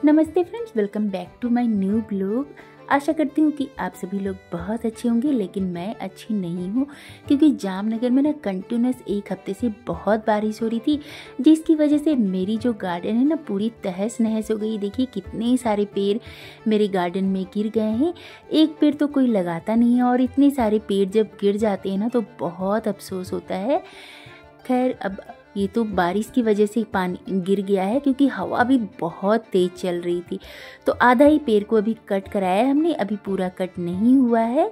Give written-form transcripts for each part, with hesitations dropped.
नमस्ते friends, welcome back to my new blog. आशा करती हूँ कि आप सभी लोग बहुत अच्छे होंगे, लेकिन मैं अच्छी नहीं हूँ क्योंकि जामनगर में ना कंटिन्यूस एक हफ्ते से बहुत बारिश हो रही थी, जिसकी वजह से मेरी जो गार्डन है ना पूरी तहस नहस हो गई। देखिए कितने सारे पेड़ मेरे गार्डन में गिर गए हैं। एक पेड़ तो कोई लगाता नहीं है और इतने सारे पेड़ जब गिर जाते हैं ना तो बहुत अफसोस होता है। खैर, अब ये तो बारिश की वजह से पानी गिर गया है क्योंकि हवा भी बहुत तेज चल रही थी। तो आधा ही पेड़ को अभी कट कराया है हमने, अभी पूरा कट नहीं हुआ है।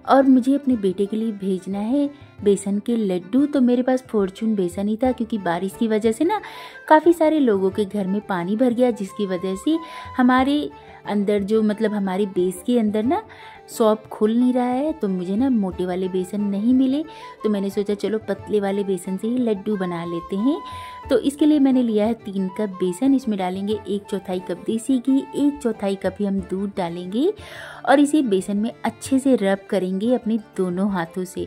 और मुझे अपने बेटे के लिए भेजना है बेसन के लड्डू। तो मेरे पास फॉर्चून बेसन ही था क्योंकि बारिश की वजह से ना काफ़ी सारे लोगों के घर में पानी भर गया, जिसकी वजह से हमारे अंदर जो हमारे बेस के अंदर ना शॉप खुल नहीं रहा है। तो मुझे ना मोटे वाले बेसन नहीं मिले, तो मैंने सोचा चलो पतले वाले बेसन से ही लड्डू बना लेते हैं। तो इसके लिए मैंने लिया है 3 कप बेसन। इसमें डालेंगे 1/4 कप देसी घी, 1/4 कप ही हम दूध डालेंगे और इसे बेसन में अच्छे से रब करेंगे अपने दोनों हाथों से।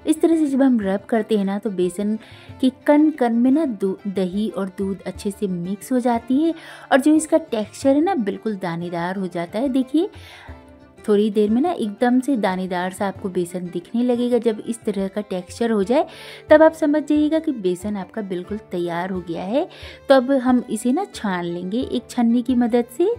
इस तरह से जब हम रब करते हैं ना तो बेसन के कण कण में ना दही और दूध अच्छे से मिक्स हो जाती है और जो इसका टेक्सचर है ना बिल्कुल दानेदार हो जाता है। देखिए थोड़ी देर में ना एकदम से दानेदार सा आपको बेसन दिखने लगेगा। जब इस तरह का टेक्सचर हो जाए तब आप समझ जाइएगा कि बेसन आपका बिल्कुल तैयार हो गया है। तो अब हम इसे ना छान लेंगे एक छन्नी की मदद से।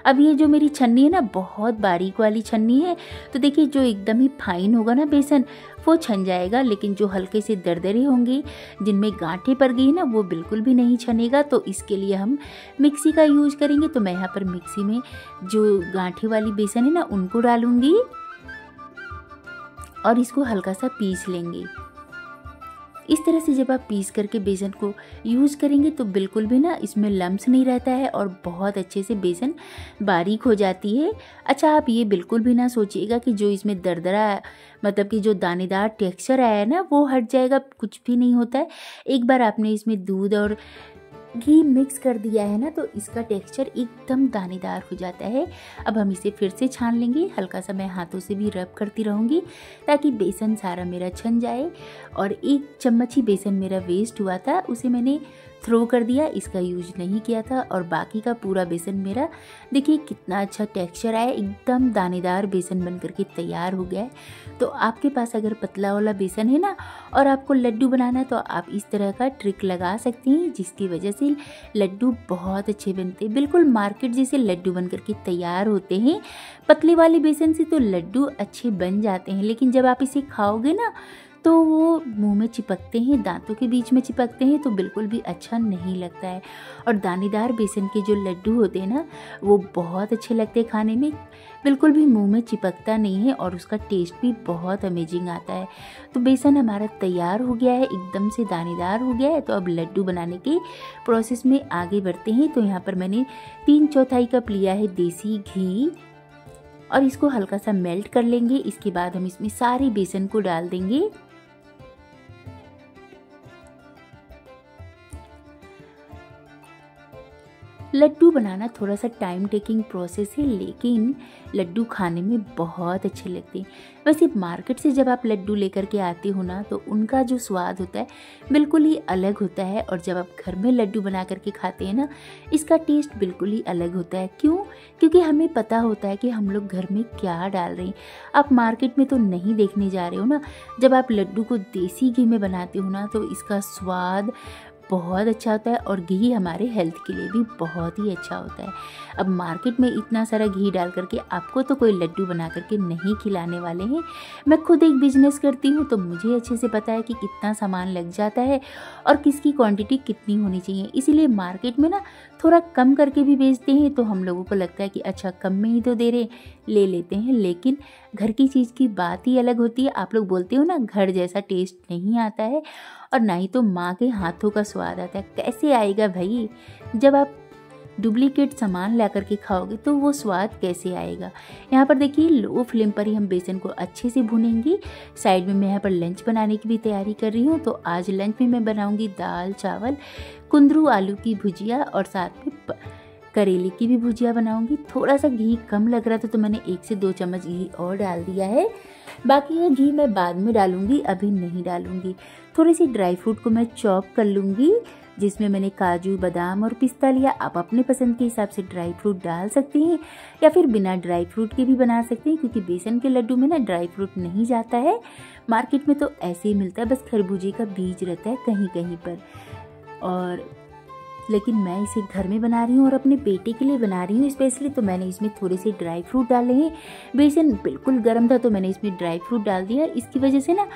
अब ये जो मेरी छन्नी है ना बहुत बारीक वाली छन्नी है, तो देखिए जो एकदम ही फाइन होगा ना बेसन वो छन जाएगा, लेकिन जो हल्के से दरदरे होंगे जिनमें गांठें पड़ गई ना वो बिल्कुल भी नहीं छनेगा। तो इसके लिए हम मिक्सी का यूज करेंगे। तो मैं यहाँ पर मिक्सी में जो गांठें वाली बेसन है ना उनको डालूंगी और इसको हल्का सा पीस लेंगे। इस तरह से जब आप पीस करके बेसन को यूज़ करेंगे तो बिल्कुल भी ना इसमें लम्स नहीं रहता है और बहुत अच्छे से बेसन बारीक हो जाती है। अच्छा, आप ये बिल्कुल भी ना सोचिएगा कि जो इसमें दरदरा कि जो दानेदार टेक्सचर आया है ना वो हट जाएगा, कुछ भी नहीं होता है। एक बार आपने इसमें दूध और घी मिक्स कर दिया है ना तो इसका टेक्सचर एकदम दानेदार हो जाता है। अब हम इसे फिर से छान लेंगे। हल्का सा मैं हाथों से भी रब करती रहूँगी ताकि बेसन सारा मेरा छन जाए। और 1 चम्मच ही बेसन मेरा वेस्ट हुआ था, उसे मैंने थ्रो कर दिया, इसका यूज नहीं किया था। और बाकी का पूरा बेसन मेरा देखिए कितना अच्छा टेक्सचर आया, एकदम दानेदार बेसन बन करके तैयार हो गया है। तो आपके पास अगर पतला वाला बेसन है ना और आपको लड्डू बनाना है तो आप इस तरह का ट्रिक लगा सकती हैं, जिसकी वजह से लड्डू बहुत अच्छे बनते हैं, बिल्कुल मार्केट जैसे लड्डू बन करके तैयार होते हैं। पतले वाले बेसन से तो लड्डू अच्छे बन जाते हैं, लेकिन जब आप इसे खाओगे ना तो वो मुंह में चिपकते हैं, दांतों के बीच में चिपकते हैं, तो बिल्कुल भी अच्छा नहीं लगता है। और दानेदार बेसन के जो लड्डू होते हैं ना वो बहुत अच्छे लगते हैं खाने में, बिल्कुल भी मुंह में चिपकता नहीं है और उसका टेस्ट भी बहुत अमेजिंग आता है। तो बेसन हमारा तैयार हो गया है, एकदम से दानेदार हो गया है। तो अब लड्डू बनाने के प्रोसेस में आगे बढ़ते हैं। तो यहाँ पर मैंने 3/4 कप लिया है देसी घी और इसको हल्का सा मेल्ट कर लेंगे। इसके बाद हम इसमें सारे बेसन को डाल देंगे। लड्डू बनाना थोड़ा सा टाइम टेकिंग प्रोसेस है, लेकिन लड्डू खाने में बहुत अच्छे लगते हैं। वैसे मार्केट से जब आप लड्डू लेकर के आते हो ना तो उनका जो स्वाद होता है बिल्कुल ही अलग होता है, और जब आप घर में लड्डू बना करके खाते हैं ना इसका टेस्ट बिल्कुल ही अलग होता है। क्यों? क्योंकि हमें पता होता है कि हम लोग घर में क्या डाल रहे हैं। आप मार्केट में तो नहीं देखने जा रहे हो ना। जब आप लड्डू को देसी घी में बनाते हो ना तो इसका स्वाद बहुत अच्छा होता है और घी हमारे हेल्थ के लिए भी बहुत ही अच्छा होता है। अब मार्केट में इतना सारा घी डाल करके आपको तो कोई लड्डू बना करके नहीं खिलाने वाले हैं। मैं खुद एक बिजनेस करती हूँ तो मुझे अच्छे से पता है कि कितना सामान लग जाता है और किसकी क्वांटिटी कितनी होनी चाहिए। इसीलिए मार्केट में ना थोड़ा कम करके भी बेचते हैं तो हम लोगों को लगता है कि अच्छा कम में ही तो दे रहे, ले लेते हैं। लेकिन घर की चीज़ की बात ही अलग होती है। आप लोग बोलते हो ना घर जैसा टेस्ट नहीं आता है और ना ही तो माँ के हाथों का स्वाद आता है। कैसे आएगा भाई? जब आप डुप्लीकेट सामान ला करके खाओगे तो वो स्वाद कैसे आएगा। यहाँ पर देखिए लो फ्लेम पर ही हम बेसन को अच्छे से भूनेंगे। साइड में मैं यहाँ पर लंच बनाने की भी तैयारी कर रही हूँ। तो आज लंच में मैं बनाऊँगी दाल चावल, कुंदरू आलू की भुजिया और साथ में करेले की भी भुजिया बनाऊंगी। थोड़ा सा घी कम लग रहा था तो मैंने 1 से 2 चम्मच घी और डाल दिया है। बाकी ये घी मैं बाद में डालूंगी, अभी नहीं डालूंगी। थोड़ी सी ड्राई फ्रूट को मैं चॉप कर लूँगी, जिसमें मैंने काजू, बादाम और पिस्ता लिया। आप अपने पसंद के हिसाब से ड्राई फ्रूट डाल सकते हैं या फिर बिना ड्राई फ्रूट के भी बना सकते हैं, क्योंकि बेसन के लड्डू में ना ड्राई फ्रूट नहीं जाता है। मार्केट में तो ऐसे ही मिलता है, बस खरबूजे का बीज रहता है कहीं कहीं पर। और लेकिन मैं इसे घर में बना रही हूँ और अपने बेटे के लिए बना रही हूँ स्पेशली, तो मैंने इसमें थोड़े से ड्राई फ्रूट डाले हैं। बेसन बिल्कुल गर्म था तो मैंने इसमें ड्राई फ्रूट डाल दिया। इसकी वजह से ना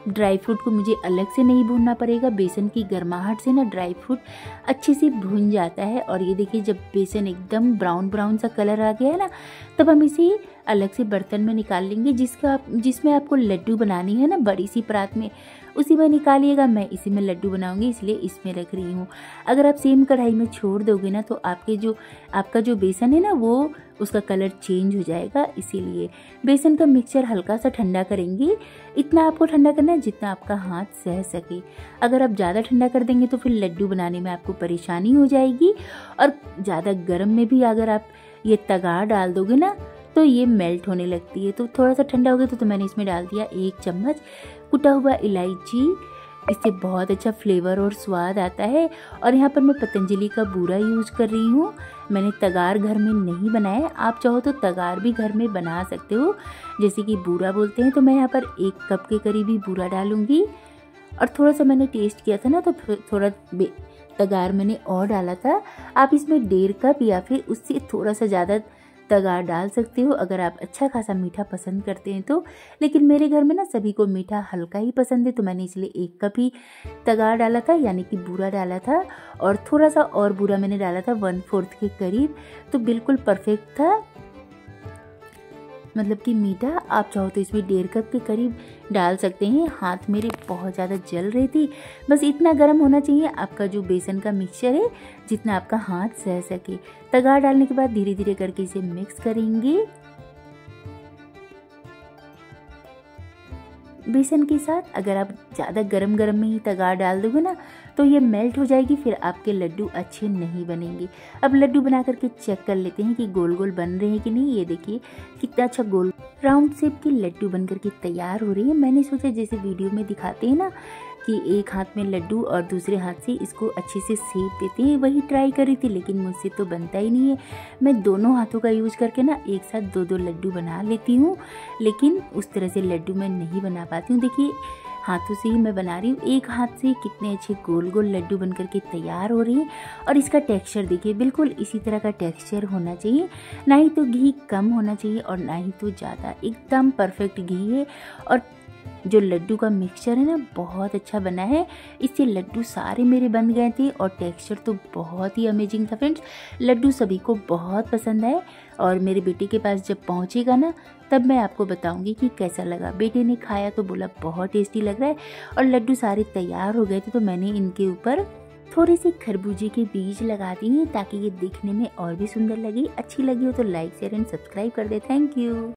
ड्राई फ्रूट को मुझे अलग से नहीं भूनना पड़ेगा, बेसन की गर्माहट से ना ड्राई फ्रूट अच्छे से भून जाता है। और ये देखिए, जब बेसन एकदम ब्राउन ब्राउन सा कलर आ गया है ना, तब हम इसे अलग से बर्तन में निकाल लेंगे, जिसमें आपको लड्डू बनानी है ना, बड़ी सी परात में, उसी में निकालिएगा। मैं इसी में लड्डू बनाऊंगी, इसलिए इसमें रख रही हूँ। अगर आप सेम कढ़ाई में छोड़ दोगे ना, तो आपका जो बेसन है ना, वो उसका कलर चेंज हो जाएगा। इसीलिए बेसन का मिक्सचर हल्का सा ठंडा करेंगे। इतना आपको ठंडा करना है जितना आपका हाथ सह सके। अगर आप ज़्यादा ठंडा कर देंगे तो फिर लड्डू बनाने में आपको परेशानी हो जाएगी। और ज़्यादा गर्म में भी अगर आप ये तगाड़ डाल दोगे ना, तो ये मेल्ट होने लगती है। तो थोड़ा सा ठंडा हो गया तो मैंने इसमें डाल दिया 1 चम्मच कुटा हुआ इलायची। इससे बहुत अच्छा फ्लेवर और स्वाद आता है। और यहाँ पर मैं पतंजलि का बूरा यूज कर रही हूँ। मैंने तगार घर में नहीं बनाया, आप चाहो तो तगार भी घर में बना सकते हो, जैसे कि बूरा बोलते हैं। तो मैं यहाँ पर 1 कप के करीब ही बूरा डालूंगी। और थोड़ा सा मैंने टेस्ट किया था ना, तो थोड़ा तगार मैंने और डाला था। आप इसमें 1.5 कप या फिर उससे थोड़ा सा ज़्यादा तगार डाल सकते हो, अगर आप अच्छा खासा मीठा पसंद करते हैं तो। लेकिन मेरे घर में ना सभी को मीठा हल्का ही पसंद है, तो मैंने इसलिए 1 कप ही तगार डाला था, यानी कि बूरा डाला था। और थोड़ा सा और बूरा मैंने डाला था 1/4 के करीब, तो बिल्कुल परफेक्ट था, मतलब कि मीठा। आप चाहो तो इसमें 1.5 कप के करीब डाल सकते हैं। हाथ मेरे बहुत ज़्यादा जल रही थी। बस इतना गर्म होना चाहिए आपका जो बेसन का मिक्सचर है, जितना आपका हाथ सह सके। तगाड़ डालने के बाद धीरे धीरे करके इसे मिक्स करेंगे बेसन के साथ। अगर आप ज़्यादा गरम में ही तगाड़ डाल दोगे ना, तो ये मेल्ट हो जाएगी, फिर आपके लड्डू अच्छे नहीं बनेंगे। अब लड्डू बना करके चेक कर लेते हैं कि गोल गोल बन रहे हैं कि नहीं। ये देखिए कितना अच्छा गोल राउंड शेप के लड्डू बन करके तैयार हो रही है। मैंने सोचा जैसे वीडियो में दिखाते हैं ना, कि एक हाथ में लड्डू और दूसरे हाथ से इसको अच्छे से सेक देते हैं, वही ट्राई करी थी, लेकिन मुझसे तो बनता ही नहीं है। मैं दोनों हाथों का यूज़ करके ना एक साथ 2-2 लड्डू बना लेती हूँ, लेकिन उस तरह से लड्डू मैं नहीं बना पाती हूँ। देखिए हाथों से ही मैं बना रही हूँ, एक हाथ से कितने अच्छे गोल गोल लड्डू बन करके तैयार हो रही हैं। और इसका टेक्सचर देखिए, बिल्कुल इसी तरह का टेक्सचर होना चाहिए, ना ही तो घी कम होना चाहिए और ना ही तो ज़्यादा, एकदम परफेक्ट घी है। और जो लड्डू का मिक्सचर है ना, बहुत अच्छा बना है। इससे लड्डू सारे मेरे बन गए थे और टेक्सचर तो बहुत ही अमेजिंग था फ्रेंड्स। लड्डू सभी को बहुत पसंद आए और मेरे बेटे के पास जब पहुंचेगा ना, तब मैं आपको बताऊंगी कि कैसा लगा। बेटे ने खाया तो बोला बहुत टेस्टी लग रहा है। और लड्डू सारे तैयार हो गए थे, तो मैंने इनके ऊपर थोड़े से खरबूजे के बीज लगा दिए ताकि ये दिखने में और भी सुंदर लगे। अच्छी लगी हो तो लाइक शेयर एंड सब्सक्राइब कर दे। Thank you.